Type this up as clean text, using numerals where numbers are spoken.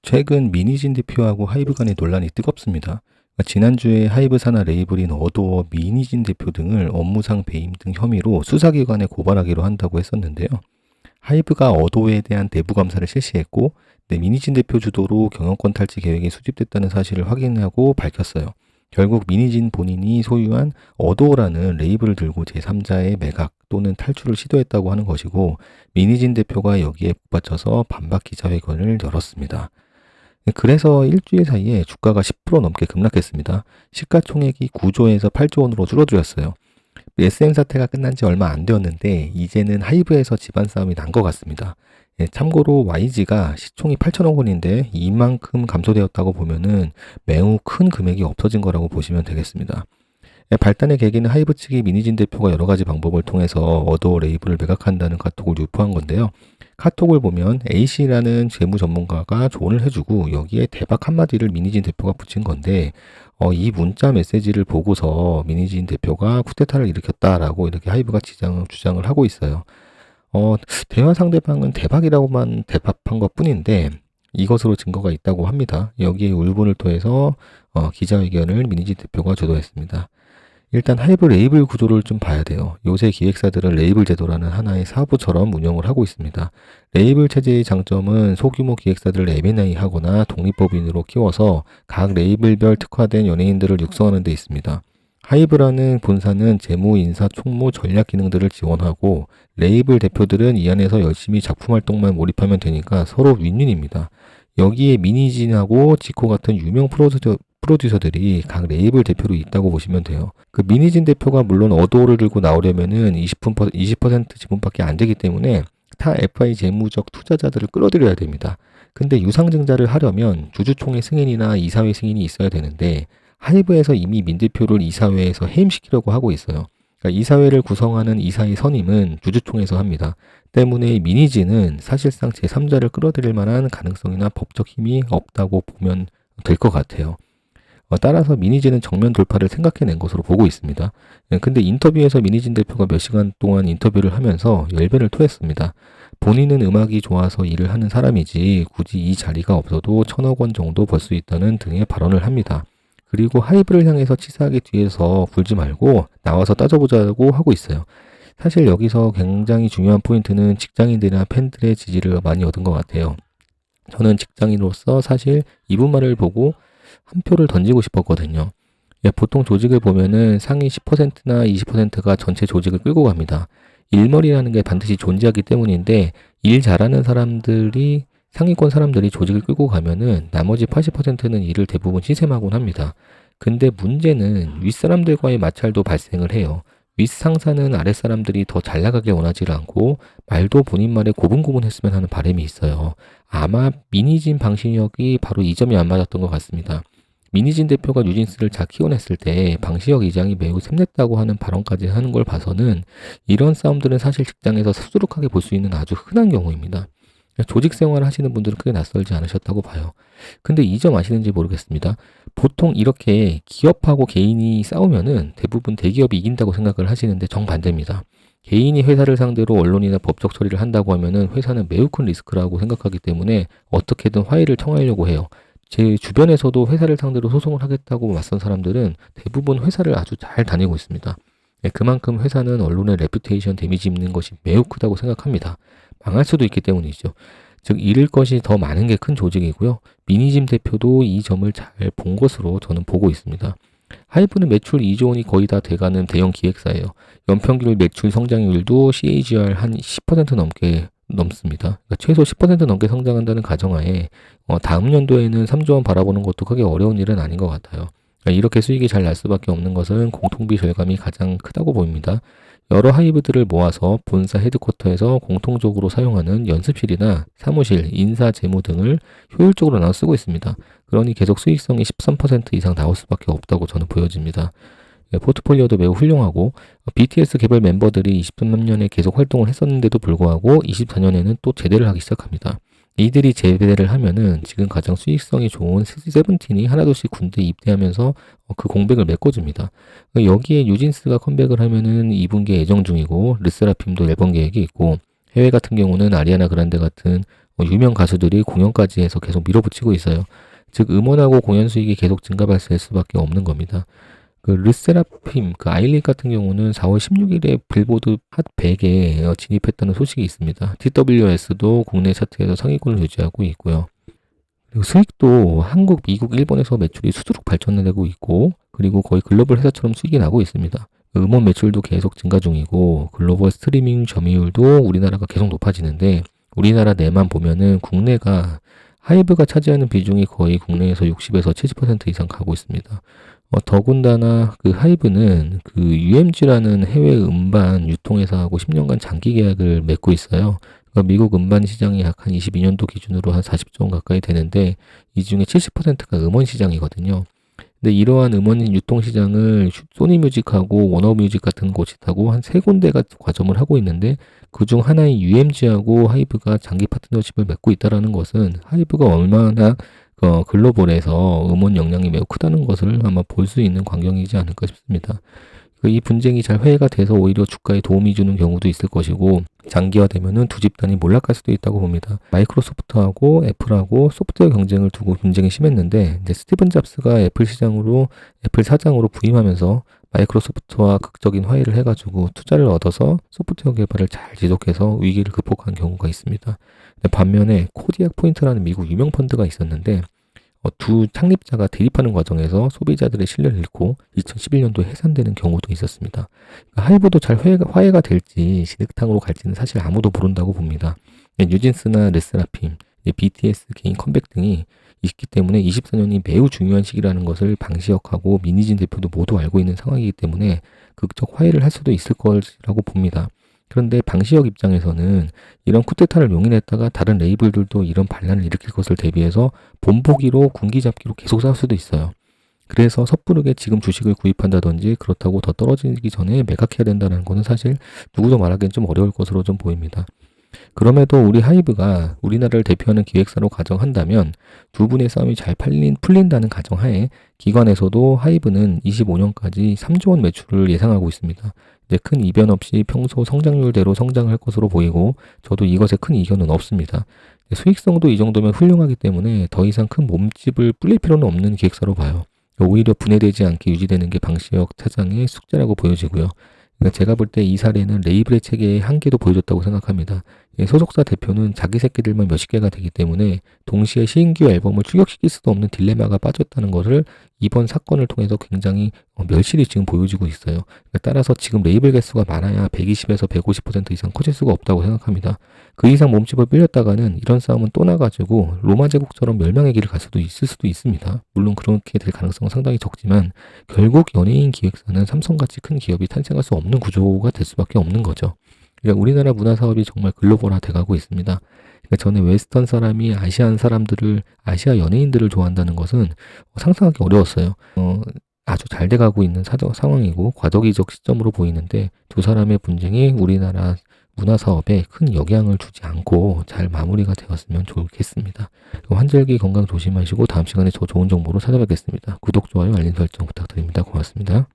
최근 미니진 대표하고 하이브 간의 논란이 뜨겁습니다. 지난주에 하이브 산하 레이블인 어도어, 미니진 대표 등을 업무상 배임 등 혐의로 수사기관에 고발하기로 한다고 했었는데요. 하이브가 어도어에 대한 내부 감사를 실시했고, 미니진 대표 주도로 경영권 탈취 계획이 수집됐다는 사실을 확인하고 밝혔어요. 결국 미니진 본인이 소유한 어도어라는 레이블을 들고 제3자의 매각 또는 탈출을 시도했다고 하는 것이고, 미니진 대표가 여기에 북받쳐서 반박 기자회견을 열었습니다. 그래서 일주일 사이에 주가가 10% 넘게 급락했습니다. 시가총액이 9조에서 8조 원으로 줄어들었어요. SM 사태가 끝난 지 얼마 안 되었는데 이제는 하이브에서 집안 싸움이 난 것 같습니다. 참고로 YG가 시총이 8천억 원인데 이만큼 감소되었다고 보면은 매우 큰 금액이 없어진 거라고 보시면 되겠습니다. 발단의 계기는 하이브 측이 미니진 대표가 여러 가지 방법을 통해서 어도어 레이블을 매각한다는 카톡을 유포한 건데요. 카톡을 보면 A씨라는 재무 전문가가 조언을 해주고 여기에 대박 한마디를 미니진 대표가 붙인 건데 이 문자 메시지를 보고서 미니진 대표가 쿠데타를 일으켰다라고 이렇게 하이브가 주장을 하고 있어요. 대화 상대방은 대박이라고만 대답한 것 뿐인데 이것으로 증거가 있다고 합니다. 여기에 울분을 토해서 기자회견을 미니진 대표가 주도했습니다. 일단 하이브 레이블 구조를 좀 봐야 돼요. 요새 기획사들은 레이블 제도라는 하나의 사부처럼 운영을 하고 있습니다. 레이블 체제의 장점은 소규모 기획사들을 M&A 하거나 독립법인으로 키워서 각 레이블별 특화된 연예인들을 육성하는 데 있습니다. 하이브라는 본사는 재무, 인사, 총무, 전략 기능들을 지원하고 레이블 대표들은 이 안에서 열심히 작품 활동만 몰입하면 되니까 서로 윈윈입니다. 여기에 미니진하고 지코 같은 유명 프로듀서들이 각 레이블 대표로 있다고 보시면 돼요. 그 미니진 대표가 물론 어도어를 들고 나오려면은 20% 지분밖에 안 되기 때문에 타 FI 재무적 투자자들을 끌어들여야 됩니다. 근데 유상증자를 하려면 주주총회 승인이나 이사회 승인이 있어야 되는데 하이브에서 이미 민 대표를 이사회에서 해임시키려고 하고 있어요. 그러니까 이사회를 구성하는 이사의 선임은 주주총회에서 합니다. 때문에 미니진은 사실상 제3자를 끌어들일 만한 가능성이나 법적 힘이 없다고 보면 될 것 같아요. 따라서 미니진은 정면 돌파를 생각해낸 것으로 보고 있습니다. 근데 인터뷰에서 미니진 대표가 몇 시간 동안 인터뷰를 하면서 열변을 토했습니다. 본인은 음악이 좋아서 일을 하는 사람이지 굳이 이 자리가 없어도 1,000억 원 정도 벌 수 있다는 등의 발언을 합니다. 그리고 하이브를 향해서 치사하게 뒤에서 굴지 말고 나와서 따져보자고 하고 있어요. 사실 여기서 굉장히 중요한 포인트는 직장인들이나 팬들의 지지를 많이 얻은 것 같아요. 저는 직장인으로서 사실 이분 말을 보고 한 표를 던지고 싶었거든요. 보통 조직을 보면은 상위 10%나 20%가 전체 조직을 끌고 갑니다. 일머리라는 게 반드시 존재하기 때문인데 일 잘하는 사람들이 상위권 사람들이 조직을 끌고 가면은 나머지 80%는 일을 대부분 시샘하곤 합니다. 근데 문제는 윗사람들과의 마찰도 발생을 해요. 윗상사는 아랫사람들이 더 잘 나가길 원하지 않고 말도 본인 말에 고분고분했으면 하는 바람이 있어요. 아마 미니진 방시혁이 바로 이 점이 안 맞았던 것 같습니다. 미니진 대표가 뉴진스를 잘 키워냈을 때 방시혁 이장이 매우 샘냈다고 하는 발언까지 하는 걸 봐서는 이런 싸움들은 사실 직장에서 수두룩하게 볼 수 있는 아주 흔한 경우입니다. 조직 생활을 하시는 분들은 크게 낯설지 않으셨다고 봐요. 근데 이 점 아시는지 모르겠습니다. 보통 이렇게 기업하고 개인이 싸우면은 대부분 대기업이 이긴다고 생각을 하시는데 정반대입니다. 개인이 회사를 상대로 언론이나 법적 처리를 한다고 하면은 회사는 매우 큰 리스크라고 생각하기 때문에 어떻게든 화해를 청하려고 해요. 제 주변에서도 회사를 상대로 소송을 하겠다고 맞선 사람들은 대부분 회사를 아주 잘 다니고 있습니다. 그만큼 회사는 언론의 레퓨테이션 데미지 입는 것이 매우 크다고 생각합니다. 망할 수도 있기 때문이죠. 즉 잃을 것이 더 많은 게 큰 조직이고요. 미니진 대표도 이 점을 잘 본 것으로 저는 보고 있습니다. 하이브는 매출 2조 원이 거의 다 돼가는 대형 기획사예요. 연평균 매출 성장률도 CAGR 한 10% 넘습니다. 그러니까 최소 10% 넘게 성장한다는 가정하에 다음 연도에는 3조 원 바라보는 것도 크게 어려운 일은 아닌 것 같아요. 그러니까 이렇게 수익이 잘 날 수밖에 없는 것은 공통비 절감이 가장 크다고 보입니다. 여러 하이브들을 모아서 본사 헤드쿼터에서 공통적으로 사용하는 연습실이나 사무실, 인사, 재무 등을 효율적으로 나눠 쓰고 있습니다. 그러니 계속 수익성이 13% 이상 나올 수밖에 없다고 저는 보여집니다. 포트폴리오도 매우 훌륭하고 BTS 개별 멤버들이 23년에 계속 활동을 했었는데도 불구하고 24년에는 또 제대를 하기 시작합니다. 이들이 제대를 하면은 지금 가장 수익성이 좋은 세븐틴이 하나둘씩 군대 입대하면서 그 공백을 메꿔줍니다. 여기에 뉴진스가 컴백을 하면은 2분기에 예정 중이고 르세라핌도 앨범 계획이 있고 해외 같은 경우는 아리아나 그란데 같은 유명 가수들이 공연까지 해서 계속 밀어붙이고 있어요. 즉 음원하고 공연 수익이 계속 증가 발생할 수밖에 없는 겁니다. 그 르세라핌, 그 아일릿 같은 경우는 4월 16일에 빌보드 핫 100에 진입했다는 소식이 있습니다. TWS도 국내 차트에서 상위권을 유지하고 있고요. 그리고 수익도 한국, 미국, 일본에서 매출이 수두룩 발전되고 있고, 그리고 거의 글로벌 회사처럼 수익이 나고 있습니다. 음원 매출도 계속 증가 중이고, 글로벌 스트리밍 점유율도 우리나라가 계속 높아지는데, 우리나라 내만 보면은 국내가 하이브가 차지하는 비중이 거의 국내에서 60에서 70% 이상 가고 있습니다. 더군다나 그 하이브는 그 UMG라는 해외 음반 유통회사하고 10년간 장기 계약을 맺고 있어요. 그러니까 미국 음반 시장이 약 한 22년도 기준으로 한 40조 원 가까이 되는데 이 중에 70%가 음원 시장이거든요. 근데 이러한 음원 유통 시장을 소니뮤직하고 워너뮤직 같은 곳이하고 한 세 군데가 과점을 하고 있는데 그중 하나인 UMG하고 하이브가 장기 파트너십을 맺고 있다라는 것은 하이브가 얼마나 글로벌에서 음원 역량이 매우 크다는 것을 아마 볼 수 있는 광경이지 않을까 싶습니다. 이 분쟁이 잘 회해가 돼서 오히려 주가에 도움이 주는 경우도 있을 것이고 장기화되면은 두 집단이 몰락할 수도 있다고 봅니다. 마이크로소프트하고 애플하고 소프트웨어 경쟁을 두고 분쟁이 심했는데 이제 스티븐 잡스가 애플 사장으로 부임하면서 마이크로소프트와 극적인 화해를 해가지고 투자를 얻어서 소프트웨어 개발을 잘 지속해서 위기를 극복한 경우가 있습니다. 반면에 코디악 포인트라는 미국 유명 펀드가 있었는데 두 창립자가 대립하는 과정에서 소비자들의 신뢰를 잃고 2011년도에 해산되는 경우도 있었습니다. 그러니까 하이브도 잘 화해가 될지 진흙탕으로 갈지는 사실 아무도 모른다고 봅니다. 뉴진스나 르세라핌, BTS 개인 컴백 등이 있기 때문에 24년이 매우 중요한 시기라는 것을 방시혁하고 민희진 대표도 모두 알고 있는 상황이기 때문에 극적 화해를 할 수도 있을 것이라고 봅니다. 그런데 방시혁 입장에서는 이런 쿠데타를 용인했다가 다른 레이블들도 이런 반란을 일으킬 것을 대비해서 본보기로 군기잡기로 계속 싸울 수도 있어요. 그래서 섣부르게 지금 주식을 구입한다든지 그렇다고 더 떨어지기 전에 매각해야 된다는 것은 사실 누구도 말하기엔 좀 어려울 것으로 좀 보입니다. 그럼에도 우리 하이브가 우리나라를 대표하는 기획사로 가정한다면 두 분의 싸움이 잘 풀린다는 가정하에 기관에서도 하이브는 25년까지 3조 원 매출을 예상하고 있습니다. 이제 큰 이변 없이 평소 성장률대로 성장할 것으로 보이고 저도 이것에 큰 이견은 없습니다. 수익성도 이 정도면 훌륭하기 때문에 더 이상 큰 몸집을 불릴 필요는 없는 기획사로 봐요. 오히려 분해되지 않게 유지되는 게 방시혁 차장의 숙제라고 보여지고요. 그러니까 제가 볼 때 이 사례는 레이블의 체계의 한계도 보여줬다고 생각합니다. 소속사 대표는 자기 새끼들만 몇십 개가 되기 때문에 동시에 신규 앨범을 출격시킬 수도 없는 딜레마가 빠졌다는 것을 이번 사건을 통해서 굉장히 멸실히 지금 보여지고 있어요. 따라서 지금 레이블 개수가 많아야 120에서 150% 이상 커질 수가 없다고 생각합니다. 그 이상 몸집을 빌렸다가는 이런 싸움은 또 나가지고 로마 제국처럼 멸망의 길을 갈 수도 있을 수도 있습니다. 물론 그렇게 될 가능성은 상당히 적지만 결국 연예인 기획사는 삼성같이 큰 기업이 탄생할 수 없는 구조가 될 수밖에 없는 거죠. 그러니까 우리나라 문화 사업이 정말 글로벌화 돼가고 있습니다. 그러니까 저는 웨스턴 사람이 아시아 연예인들을 좋아한다는 것은 상상하기 어려웠어요. 아주 잘 돼가고 있는 상황이고 과도기적 시점으로 보이는데 두 사람의 분쟁이 우리나라 문화 사업에 큰 영향을 주지 않고 잘 마무리가 되었으면 좋겠습니다. 환절기 건강 조심하시고 다음 시간에 더 좋은 정보로 찾아뵙겠습니다. 구독, 좋아요, 알림 설정 부탁드립니다. 고맙습니다.